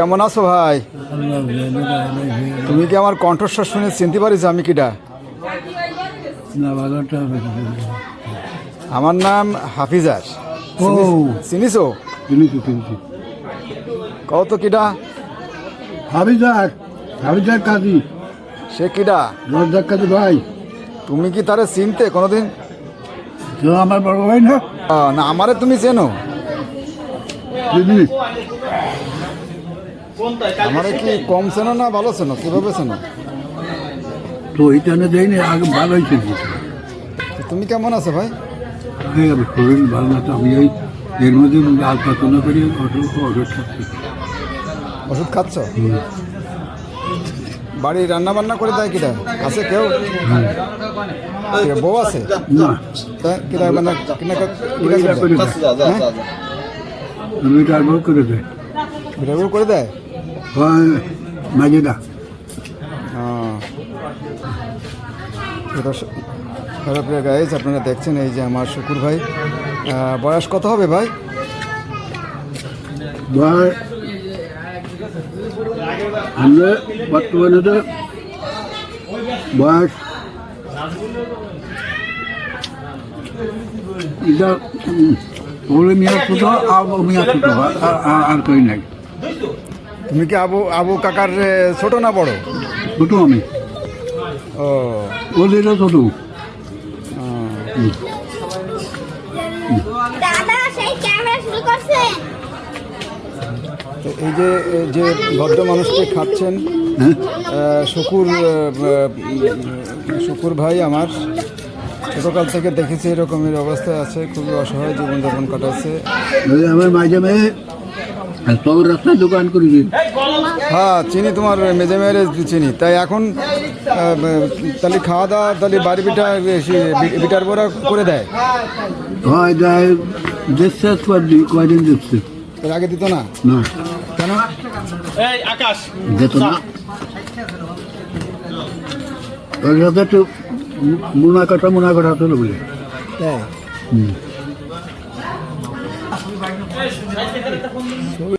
কেমন আছো ভাই? তুমি কি আমার কণ্ঠস্বর শুনে চিনতে পারিস আমি কিডা? আমার নাম হাফিজার। চিনিছো? কত কিডা? হাফিজার কাজী। সে কিডা? রোজদার কাজী ভাই। তুমি কি তারে চিনতে কোনোদিন? আমার বড় ভাই না? না, আমারে তুমি চেনো? আমারে কি কম চেনো না ভালো চেনো? কিভাবে চেনো? তো এই টানে দেয়নি, আগে ভালোই চিনছি। তুমি কেমন আছো ভাই? শরীর ভালো না তো, আমি এর মধ্যে আলোচনা করি ওষুধ খাচ্ছি। ওষুধ খাচ্ছ? বাড়ি রান্না বান্না করে দেয় কিনা? আছে কেউ? বউ আছে না, কিনা মানে মিটার বউ করে দেয়, করে দেয় মাঝেদা। প্রিয় গাইজ, আপনারা দেখছেন এই যে আমার শুকুর ভাই। বয়স কত হবে ভাই? আমরা বর্তমানে তো বয়স এটা ওলে মিয়া ছোট, আবু মিয়া ছোট, আর কই নাই। তুমি কি আবু আবু কাকার ছোট না বড়? ছোট আমি। ও, ওদের ছোট। এই যে যে ভদ্র মানুষকে খাচ্ছেন শুকুর ভাই আমার ছোটকাল থেকে দেখেছি এরকমের অবস্থায় আছে, খুবই অসহায় জীবনযাপন কাটাচ্ছে। আমার মাঝে মাঝে সব রাস্তায় দোকান করেছি। হ্যাঁ চিনি, তোমার মেজে মেয়েরে চিনি। তাই এখন তাহলে খাওয়া দাওয়া তাহলে বাড়ি বিটার বড়া করে দেয়? হয় দেয়, দেখছে কয়দিন দেখছে। এর আগে দিত না? না। কেন? যেত না। ওর সাথে একটু মুনা কাটা তো বলে। তাই?